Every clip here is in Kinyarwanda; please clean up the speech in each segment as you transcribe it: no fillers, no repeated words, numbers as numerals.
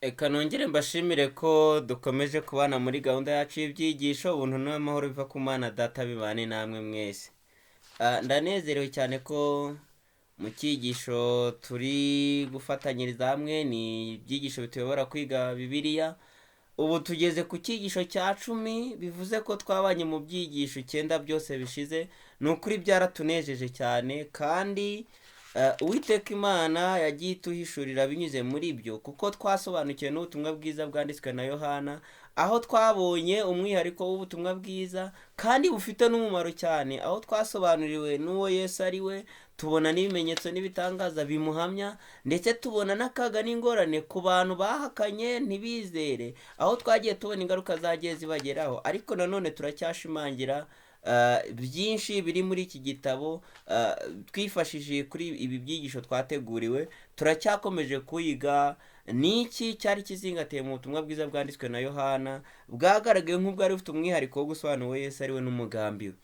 Eka nongere mbashimire ko dukomeje kubana muri gahunda yacu y'ibyigisho ubuntu n'amahoro biva ku Mana Data bibane namwe mwese. Ndanezerewe cyane ko mu cyigisho turi gufatanyiriza hamwe, ni ibyigisho bituyobora kwiga Bibiliya. Ubu tugeze ku cyigisho cya 10, bivuze ko twabanye mu byigisho 9 byose bishize. Ni ukuri byaratunejeje cyane, kandi Uwiteka Imana yagiye ituhishurira binyuze muri byo, kuko twasobanukiwe n'ubutumwa bwiza bwanditswe na Yohana, aho twabonye umwihariko w'ubutumwa bwiza kandi bufite n'umumaro cyane, aho twasobanuriwe n'uwo Yesu ari we, tubona n'ibimenyetso n'ibitangaza bimuhamya, ndetse tubona n'akaga n'ingorane ku bantu bahakanye ntibizere, aho twagiye tubona ingaruka zagiye zibageraho. Ariko nanone turacyashimangira byinshi biri muri iki gitabo. Twifashishije kuri ibi byigisho twateguriwe, turacyakomeje kuyiga niki cyari kizingatiye mu butumwa bwiza bwanditswe na Yohana, bwagaragaye nk'ubwari bufite umwihariko wo gusobanura uwo Yesu ari we n'umugambi we.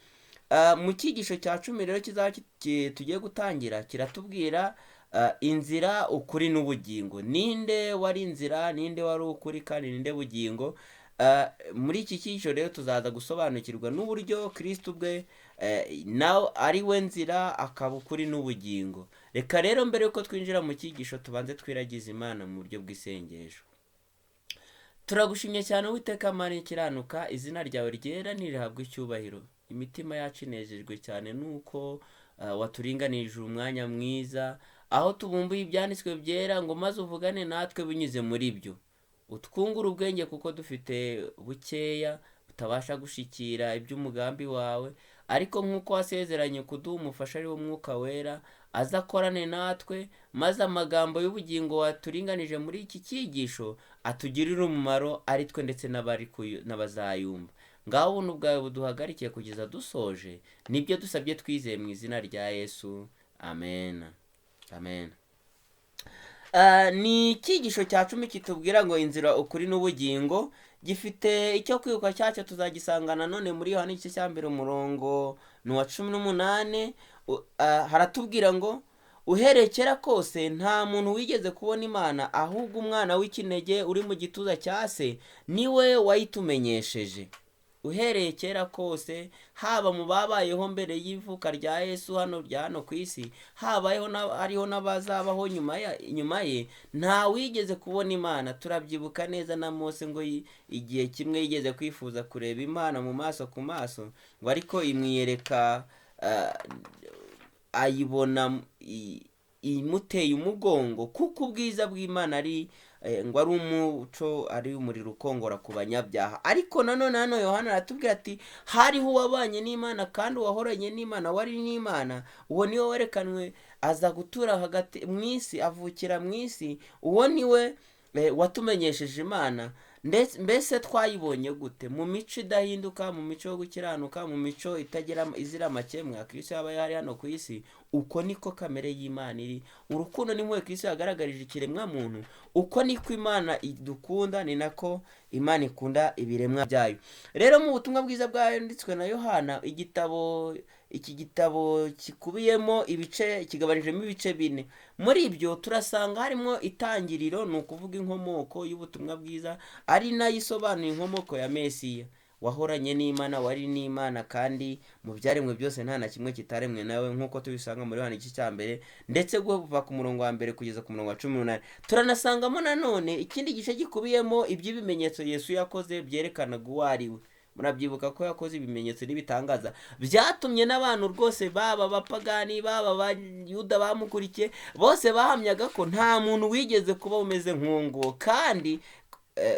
Mu cyigisho cya 10 rero tugiye gutangira, kiratubwira inzira, ukuri n'ubugingo. Ninde wari inzira, ninde wari ukuri, kandi ninde bugingo? Muri iki cyigisho rero tuzaza gusobanukirwa n'uburyo Kristo ubwe nawe ari we nzira, akaba ukuri n'ubugingo. Reka rero mbere yuko twinjira mu cyigisho tubanze twiragize Imana mu buryo bw'isengesho. Turagushimye cyane Uwiteka Mana ikiranuka, izina ryawe ryera nirihabwe icyubahiro. Imitima yacu inejejwe cyane nuko waturinganirije umwanya mwiza, aho tubumbuye ibyanditswe byera ngo maze uvugane natwe binyuze muri byo. Utwungura ubwenge kuko dufite bukeya butabasha gushikira iby'umugambi wawe, ariko nk'uko wasezeranye kuduha umufasha ari wo Mwuka Wera, aza akorane natwe, maze amagambo y'ubugingo waturinganije muri iki cyigisho atugirire umumaro, ari twe ndetse n'abazayumva. Ngaho ubuntu bwawe buduhagarikiye kugeza dusoje, nibyo dusabye twizeye mu izina rya Yesu, amen. Amen. Ni icyigisho cya 10 kitubwira ngo inzira, ukuri n'ubugingo. Gifite icyo kwibuka cyacyo tuzagisanga nanone muri Yohana igice cya 1 umurongo wa 18. Haratubwira ngo uhereye kera kose nta muntu wigeze kubona Imana, ahubwo umwana w'ikinege uri mu gituza cya se niwe wayitumenyesheje. Uhereye kera kose, haba mu babayeho mbere y'ivuka rya Yesu hano ku isi, habayeho hariho n'abazabaho nyuma ye, nta wigeze kubona Imana. Turabyibuka neza na Mose ngo igihe kimwe yigeze kwifuza kureba Imana mu maso ku maso, ngo ariko imwiyereka ayibona imuteye umugongo, kuko ubwiza bw'Imana ari ngo ari umuco, ari umuriro ukongora ku banyabyaha. Ariko nanone hano Yohana aratubwira ati hariho uwabanye n'Imana kandi uwahoranye n'Imana, wari n'Imana. Uwo niwe werekanwe aza gutura hagati mu isi, avukira mu isi. Uwo niwe watumenyesheje Imana. Mbese twayibonye gute? Mu mico idahinduka, mu mico yo gukiranuka, mu mico izira amakemwa Kristo yaba yari hano ku isi. Uko niko kamere y'Imana iri. Urukundo n'impuhwe Kristo yagaragarije ikiremwa muntu. Uko niko Imana idukunda, ni nako Imana ikunda ibiremwa byayo. Rero mu butumwa bwiza bwanditswe na Yohana, iki gitabo kikubiyemo ibice, kigabanijemo ibice 4. Muri ibyo turasanga harimo itangiriro, ni ukuvuga inkomoko y'ubutumwa bwiza, ari nayo isobanura inkomoko ya Mesiya. Wahoranye n'Imana, wari n'Imana, kandi mu byaremwe byose nta na kimwe kitaremwe nawe, nk'uko tubisanga muri Yohana igice cya 1, ndetse kuva ku murongo wa 1 kugeza ku murongo wa 18. Turanasangamo nanone ikindi gice gikubiyemo iby'ibimenyetso Yesu yakoze byerekanaga uwo ari we. Murabyibuka ko yakoze ibimenyetso n'ibitangaza byatumye n'abantu rwose, baba abapagani, baba abayuda bamukurikiye, bose bahamyaga ko nta muntu wigeze kuba umeze nk'uwo, kandi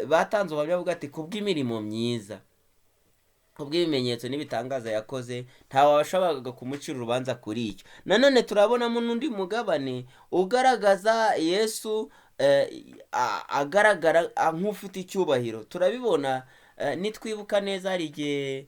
batanze ubuhamya bavuga ati kubw'imirimo myiza, kubw'ibimenyetso n'ibitangaza yakoze, ntawe washoboraga kumucira urubanza kuri icyo. Nanone turabonamo n'undi mugabane ugaragaza Yesu agaragara nk'ufite icyubahiro. Turabibona nitwibuka neza, hari igihe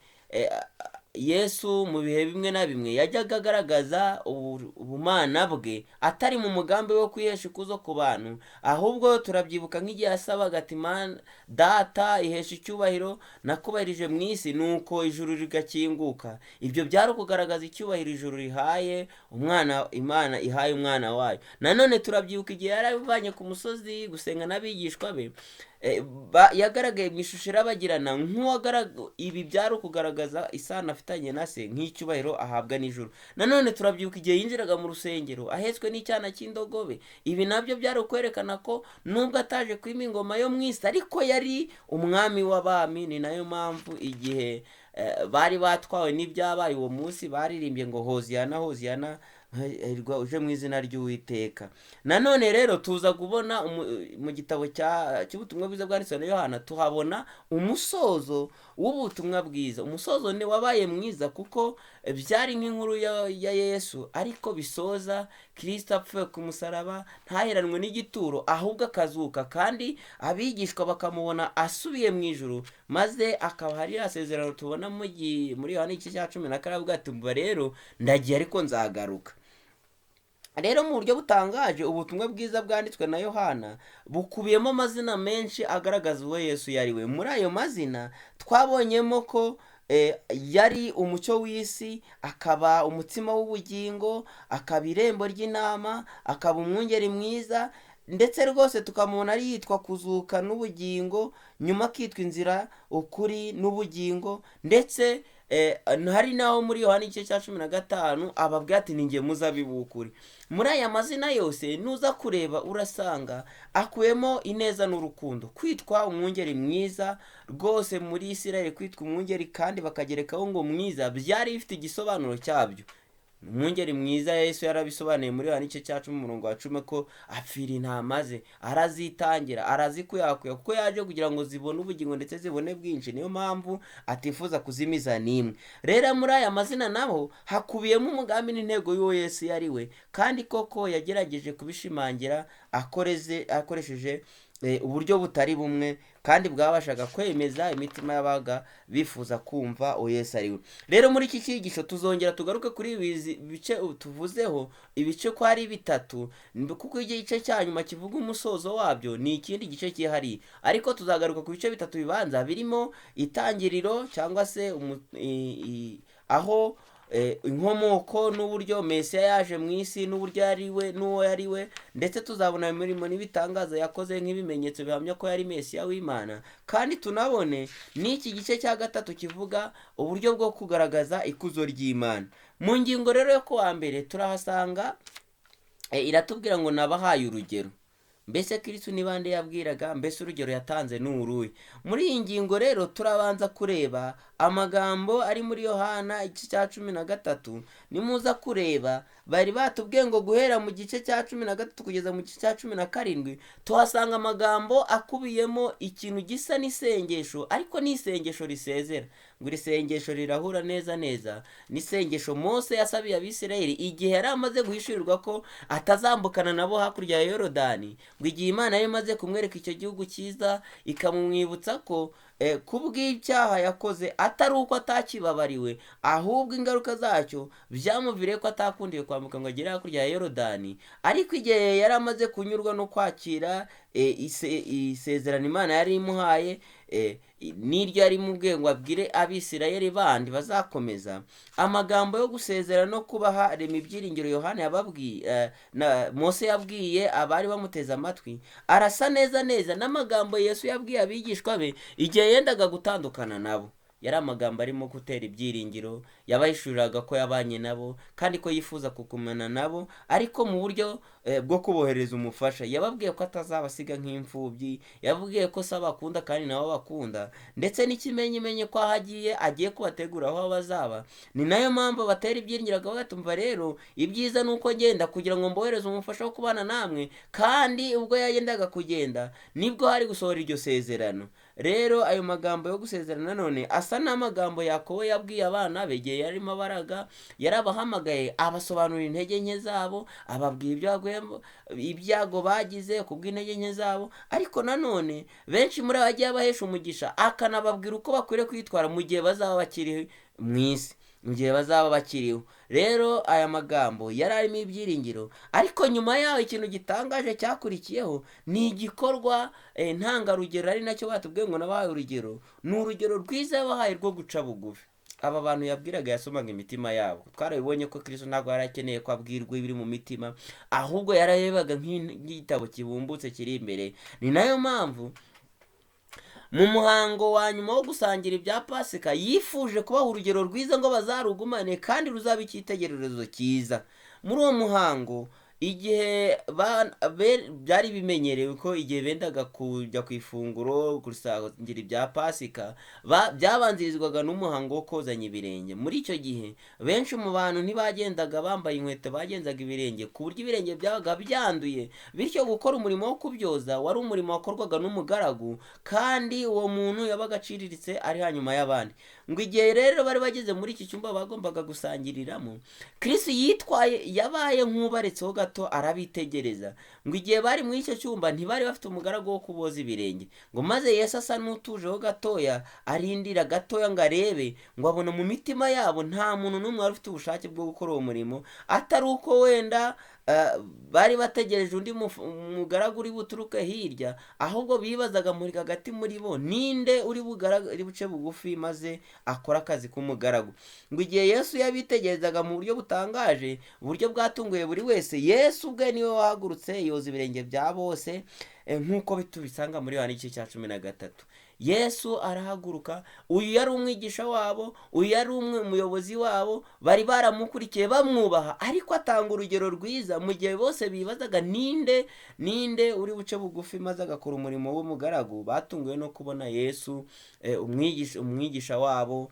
Yesu mu bihe bimwe na bimwe yajyaga agaragaza ubumana bwe atari mu mugambi wo kwihesha ikuzo ku bantu, ahubwo turabyibuka nk'igihe yasabaga ati Mana data ihesha icyubahiro nakubahirije mu isi nuko ijuru rigakinguka. Ibyo byari ukugaragaza icyubahiro ijuru rihaye umwana, Imana ihaye umwana wayo. Nanone turabyibuka igihe yari avanye ku musozi gusenga n'abigishwa be, yagaragaye mu ishusho irabagirana ibi byari ukugaragaza isano afitanye na se nk'icyubahiro ahabwa n'ijuru. Nanone turabyibuka igihe yinjiraga mu rusengero ahetswe n'icyana cy'indogobe. Ibi nabyo byari ukwerekana ko nubwo ataje kwima ingoma yo mu isi ariko yari umwami w'abami. Ni nayo mpamvu igihe bari batwawe n'ibyabaye uwo munsi baririmbye ngo hoziyana hoziyana uje mu izina ry'Uwiteka. Nanone rero tuza kubona mu gitabo cy'ubutumwa bwiza bwanditswe na Yohana, tuhabona umusozo w'ubutumwa bwiza. Umusozo ni wabaye mwiza kuko byari nk'inkuru ya Yesu ariko bisoza Kristo apfuye ku musaraba, ntaheranwe n'igituro ahubwo akazuka, kandi abigishwa bakamubona asubiye mu ijuru, maze akaba hari asezerano tubona muri Yohana igice cya 10 avuga ati mba rero ndagiye ariko nzagaruka. Rero mu buryo butangaje ubutumwa bwiza bwanditswe na Yohana bukubiyemo amazina menshi agaragaza uwo Yesu yariwe. Muri ayo mazina twabonyemo ko yari umucyo w'isi, akaba umutsima w'ubugingo, akaba irembo ry'intama, akaba umwungeri mwiza, ndetse rwose tukamubona ari yitwa kuzuka n'ubugingo, nyuma akitwa inzira, ukuri n'ubugingo. Ndetse hari naho muri Yohana igice cya 15 ababwira ati ninjye muzabibu w'ukuri. Muri aya mazina yose nuza kureba urasanga akuyemo ineza n'urukundo. Kwitwa umwungeri mwiza rwose muri Isirayeli, kwitwa umwungeri kandi bakagerekaho ngo mwiza, byari bifite igisobanuro cyabyo. Umwungeri mwiza Yesu yarabisobanuye muri Yohana igice cya 10 ko apfira intama ze, arazitangira, arazikuyakuya kuko yaje kugira ngo zibone ubugingo ndetse zibone bwinshi. Niyo mpamvu atifuza kuzimiza n'imwe. Rero muri aya mazina naho hakubiyemo umugambi n'intego y'uwo Yesu yariwe, kandi koko yagerageje kubishimangira akoresheje uburyo butari bumwe kandi bwabashaga kwemeza imitima y'abaga bifuza kumva uwo Yesu ariwe. Rero muri iki cyigisho tuzongera tugaruke kuri ibi bice tuvuzeho, ibice ko ari bitatu, kuko igice cya nyuma kivuga umusozo wabyo ni ikindi gice cyihariye, ariko tuzagaruka ku bice bitatu bibanza birimo itangiriro cyangwa se aho inkomoko n'uburyo Mesiya yaje mu isi n'uburyo yariwe n'uwo yariwe, ndetse tuzabona imirimo n'ibitangaza yakoze nk'ibimenyetso bihamya ko yari Mesiya w'Imana. Kandi tunabone n'iki gice cya gatatu kivuga uburyo bwo kugaragaza ikuzo ry'Imana. Mu ngingo rero yo kuwa mbere turahasanga iratubwira ngo nabahaye urugero. Mbese Kristo ni bande yabwiraga? Mbese urugero yatanze ni uruhe? Muri iyi ngingo rero turabanza kureba amagambo ari muri Yohana igice cya 13. Nimuza kureba bari batubwiye ngo guhera mu gice cya 13 kugeza mu gice cya 17 tuhasanga amagambo akubiyemo ikintu gisa n'isengesho, ariko ni isengesho risezera. Ngo iri sengesho rirahura neza n'isengesho Mose yasabiye Abisirayeli igihe yari amaze guhishurirwa ko atazambukana nabo hakurya ya Yorodani, ngo igihe Imana yari imaze kumwereka icyo gihugu cyiza ikamumwibutsa ko kubw'icyaha yakoze atari uko atakibabariwe, ahubwo ingaruka zacyo byamuviriye ko atakundiye kwambuka ngo agere hakurya ya Yorodani. Ariko igihe yari amaze kunyurwa no kwakira isezerano Imana yari imuhaye, n'iryo yari mubwiye ngo abwire Abisirayeli bandi bazakomeza, amagambo yo gusezera no kubaha rema ibyiringiro Yohana yababwiye Mose yabwiye abari bamuteze amatwi arasa neza n'amagambo Yesu yabwiye abigishwa be igihe yendaga gutandukana nabo. Yari amagambo arimo gutera ibyiringiro, yabahishuriraga ko yabanye nabo kandi ko yifuza kukumana nabo, ariko mu buryo bwo kubohereza umufasha. Yababwiye ko atazabasiga nk'imfubyi, yababwiye ko se abakunda kandi nabo bakunda, ndetse n'ikimenyimenye ko agiye kubategura aho bazaba. Ni nayo mpamvu batera ibyiringiro bagatumva rero ibyiza nuko ngenda kugira ngo mbohereze umufasha wo kubana namwe. Kandi ubwo yagendaga kugenda nibwo hari gusohora iryo sezerano. Rero ayo magambo yo gusezerana none asa n'amagambo Yakobo yabwiye abana be igihe yarimo abaraga. Yarabahamagaye abasobanurira intege nke zabo, ababwira ibyago bagize kubw'intege nke zabo, ariko nanone benshi muri abagiye abahesha umugisha akanababwira uko bakwiriye kwitwara mu gihe bazaba bakiri mu isi. mu gihe bazaba bakiriho. Rero aya magambo yari arimo ibyiringiro, ariko nyuma yaho ikintu gitangaje cyakurikiyeho ni igikorwa ntangarugero, ari nacyo batubwiye ngo nabahaye urugero. Ni urugero rwiza yabahaye rwo guca bugufi. Aba bantu yabwiraga yasomaga imitima yabo. Twarabibonye ko Kristo ntabwo yari akeneye ko abwirwa ibiri mu mitima, ahubwo yararebaga nk'igitabo kibumbutse kiri imbere. Ni nayo mpamvu mu muhango wa nyuma wo gusangira ibya Pasika yifuje kubaha urugero rwiza ngo bazarugumane kandi ruzaba icyitegererezo cyiza. Muri uwo muhango, igihe byari bimenyerewe ko igihe bendaga kujya ku ifunguro gusangira ibya Pasika, byabanzirizwaga n'umuhango wo kozanya ibirenge. Muri icyo gihe benshi mu bantu ntibagendaga bambaye inkweto, bagenzaga ibirenge ku buryo ibirenge byabaga byanduye, bityo gukora umurimo wo kubyoza wari umurimo wakorwaga n'umugaragu, kandi uwo muntu yabaga aciriritse ari hanyuma y'abandi. Ngo igihe rero bari bageze muri iki cyumba bagombaga gusangiriramo, Kristo yabaye nk'ubaretseho gato arabitegereza. Ngo igihe bari muri icyo cyumba ntibari bafite umugaragu wo kuboza ibirenge. Ngo maze Yesu asa n'utujeho gatoya, arindira gatoya ngo arebe, ngo abona mu mitima yabo nta muntu n'umwe wari ufite ubushake bwo gukora uwo murimo, atari uko wenda bari bategereje undi mugaragu uri buturuke hirya, ahubwo bibazaga muri hagati muri bo ninde uri buce bugufi maze akora akazi k'umugaragu. Ngo igihe Yesu yabitegerezaga mu buryo butangaje, uburyo bwatunguye buri wese, Yesu ubwe niwe wahagurutse yoza ibirenge bya bose, nk'uko tubisanga muri Yohana igice cya 13. Yesu arahaguruka. Uyu yari umwigisha wabo, uyu yari umuyobozi wabo, bari baramukurikiye bamwubaha, ariko atanga urugero rwiza mu gihe bose bibazaga ninde uri buce bugufi maze agakora umurimo w'umugaragu. Batunguwe no kubona Yesu, umwigisha wabo,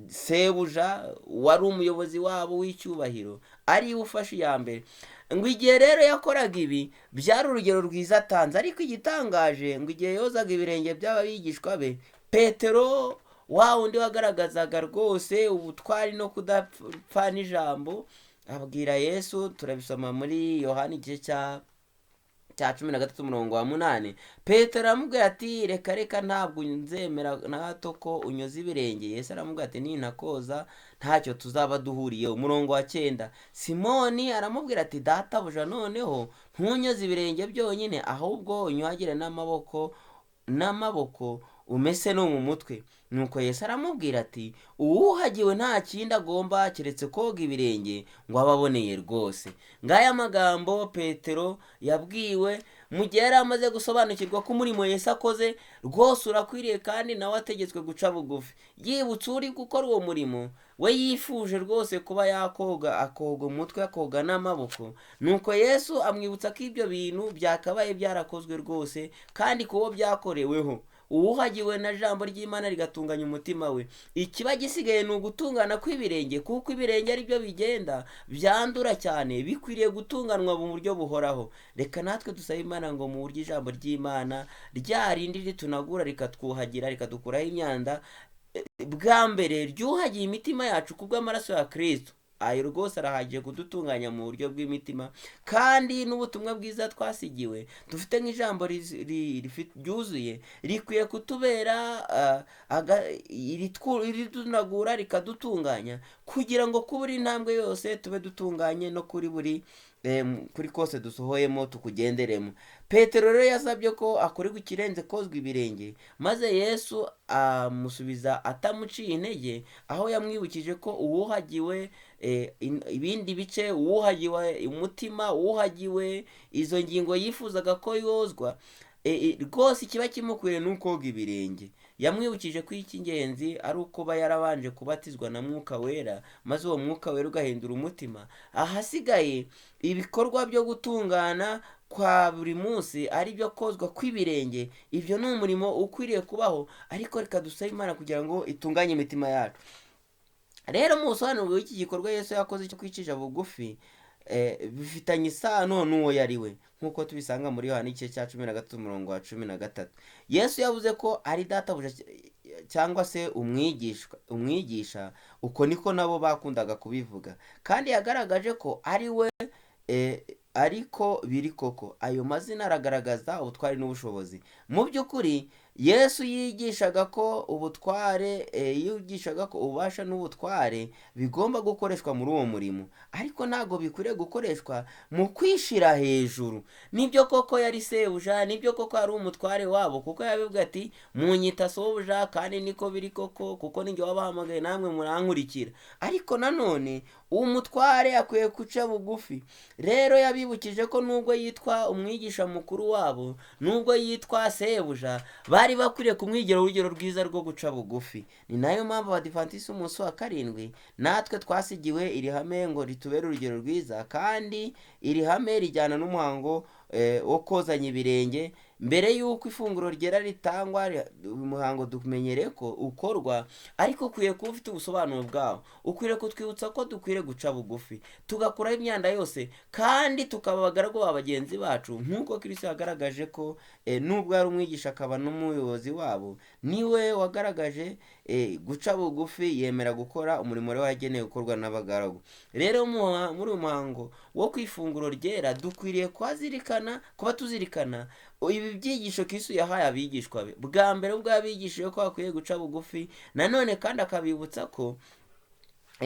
sebuja wari umuyobozi wabo w'icyubahiro, ariwe ufashe iya mbere. Ngo igihe rero yakoraga ibi byari urugero rwiza atanze, ariko igitangaje ngo igihe yozaga ibirenge by'abigishwa be, Petero wa wundi wagaragazaga rwose ubutwari no kudapfa n'ijambo, abwira Yesu, turabisoma muri Yohana igice cya 13:8. Petero aramubwira ati reka ntabwo nzemera na hato ko unyoza ibirenge. Yesu aramubwira ati nintakoza ntacyo tuzaba duhuriyeho. 9. Simoni aramubwira ati databuja, noneho ntunyoze ibirenge byonyine, ahubwo unyuhagire n'amaboko umese no mu mutwe. Nuko Yesu aramubwira ati uwuhagiwe nta kindi agomba keretse koga ibirenge ngo abe aboneye rwose. Ngaya magambo Petero yabwiwe mu gihe yari amaze gusobanukirwa ko umurimo Yesu akoze rwose urakwiriye kandi nawe ategetswe guca bugufi. Yibutse uri gukora uwo murimo, we yifuje rwose kuba akoga umutwe, akoga n'amaboko. Nuko Yesu amwibutsa ko ibyo bintu byakabaye byarakozwe rwose kandi kubo byakoreweho. Uwuhagiwe na jambo ry'Imana rigatunganya umutima we. Ikiba gisigaye ni ugutungana kw'ibirenge, kuko ibirenge ari byo bigenda byandura cyane, bikwiriye gutunganwa mu buryo buhoraho. Reka natwe dusabe Imana ngo mu buryo ijambo ry'Imana ryarindi ritunagura rikatwuhagira, rikadukuraho imyanda, bwa mbere ryuhagiye imitima yacu kubw'amaraso ya Kristo. Ayo rwose arahagije kudutunganya mu buryo bw'imitima, kandi n'ubutumwa bwiza twasigiwe dufite nk'ijambo ryuzuye rikwiye kutubera iritunagura rikadutunganya, kugira ngo ku buri ntambwe yose tube dutunganye, no kuri kose dusohoyemo tukugenderemo. Petero rero yasabye ko akorerwa ikirenze kozwa ibirenge, maze Yesu amusubiza atamuciye intege, aho yamwibukije ko uwuhagiwe ibindi bice, uwuhagiwe umutima, uwuhagiwe izo ngingo yifuzaga ko yozwa, rwose ikiba kimukwiriye ni ukoga ibirenge. Yamwibukije ko icy'ingenzi ari ukuba yarabanje kubatizwa na Mwuka Wera, maze uwo Mwuka Wera ugahindura umutima. Ahasigaye ibikorwa byo gutungana kwa buri munsi ari byo kozwa kw'ibirenge, ibyo ni umurimo ukwiriye kubaho, ariko reka dusabe Imana kugira ngo itunganye imitima yacu. Rero mu busobanuro bw'iki gikorwa Yesu yakoze cyo kwicisha bugufi, bifitanye isano n'uwo yari we, nk'uko tubisanga muri Yohana igice cya 13:13. Yesu yavuze ko ari databuja cyangwa se umwigisha, uko niko nabo bakundaga kubivuga, kandi yagaragaje ko ari we, ariko biri koko ayo mazina aragaragaza ubutwari n'ubushobozi. Mu by'ukuri Yesu yigishaga ko yigishaga ko ububasha n'ubutware bigomba gukoreshwa muri uwo murimo, ariko ntabwo bikwiriye gukoreshwa mu kwishira hejuru. Nibyo koko yari sebuja, nibyo koko ari umutware wabo, kuko yabivuga ati munyita sobuja, kandi niko biri koko, kuko ninjye wabahamagaye namwe murankurikira. Ariko nanone uwo mutware akwiye guca bugufi. Rero yabibukije ko nubwo yitwa umwigisha mukuru wabo, nubwo yitwa sebuja, bari bakwiriye kumwigira urugero rwiza rwo guca bugufi. Ni nayo mpamvu Abadivantisiti umunsi wa karindwi natwe twasigiwe iri hame ngo ritubere urugero rwiza, kandi iri hame rijyana n'umuhango wo kozanya ibirenge mbere y'uko ifunguro ryera ritangwa. Umuhango dumenyereye ko ukorwa, ariko ukwiye kuba ufite ubusobanuro bwawo. Ukwiriye kutwibutsa ko dukwiriye guca bugufi, tugakuraho imyanda yose, kandi tukaba abagaragu ba bagenzi bacu, nk'uko Kristo yagaragaje ko nubwo yari umwigisha akaba n'umuyobozi wabo, niwe wagaragaje guca bugufi, yemera gukora umurimo we wagenewe gukorwa n'abagaragu. Rero muri uyu muhango wo ku ifunguro ryera dukwiriye kuba tuzirikana ibi byigisho Kristo yahaye abigishwa be. Bwa mbere ubwo yabigishije ko bakwiye guca bugufi, nanone kandi akabibutsa ko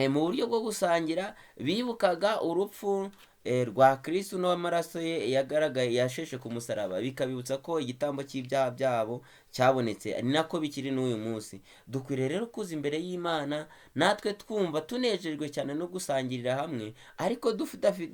mu buryo bwo gusangira bibukaga urupfu rwa Kristo n'amaraso ye yagaragaye yasheshe ku musaraba, bikabibutsa ko igitambo cy'ibyaha byabo cyabonetse. Ni nako bikiri n'uyu munsi. Dukwiriye rero kuza imbere y'Imana natwe twumva tunejejwe cyane no gusangirira hamwe, ariko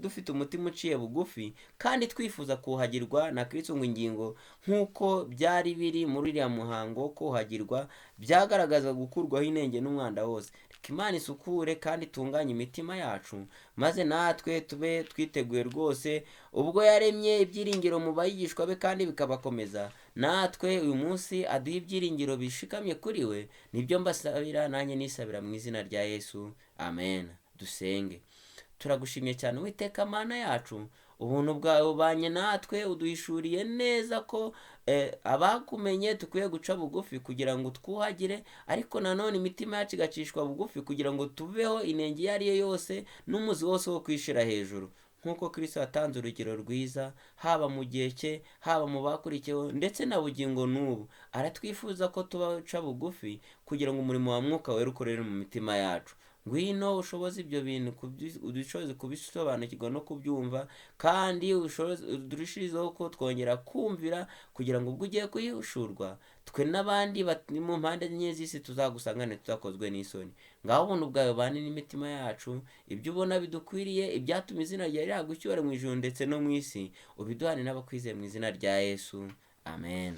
dufite umutima uciye bugufi, kandi twifuza kuhagirwa na Kristo. ngo ingingo nk'uko byari biri muri uriya muhango wo kuhagirwa byagaragaza gukurwaho inenge n'umwanda wose. Imana isukure kandi itunganye imitima yacu, maze natwe tube twiteguye rwose ubwo yaremye ibyiringiro mu bayigishwa be kandi bikabakomeza, natwe uyu munsi aduha ibyiringiro bishikamye kuri we. Nibyo mbasabira, nanjye nisabira mu izina rya Yesu, amen. Dusenge. Turagushimye cyane Uwiteka Mana yacu, ubuntu bwawe bubanye natwe, uduhishuriye neza ko abakumenye dukwiye guca bugufi kugira ngo twuhagire, ariko nanone imitima yacu igacishwa bugufi kugira ngo tuveho inenge iyo ari yo yose n'umuzi wose wo kwishira hejuru. Nk'uko Kristo yatanze urugero rwiza, haba mu gihe cye, haba mu bakurikiyeho, ndetse na bugingo n'ubu aratwifuza ko tubaca bugufi kugira ngo umurimo wa Mwuka wera ukorere mu mitima yacu. Ngwino ushoboze ibyo bintu, udushoboze kubisobanukirwa no kubyumva, kandi udushirizeho ko twongera kumvira, kugira ngo ubwo ugiye kuyishurwa twe n'abandi mu mpande enye z'isi tuzagusangane tutakozwe n'isoni. Ngaho ubuntu bwawe bane n'imitima yacu, ibyo ubona bidukwiriye, ibyatuma izina ryawe ryagucyura mu ijuru ndetse no mu isi, ubiduhane n'abakwizeye mu izina rya Yesu, amen.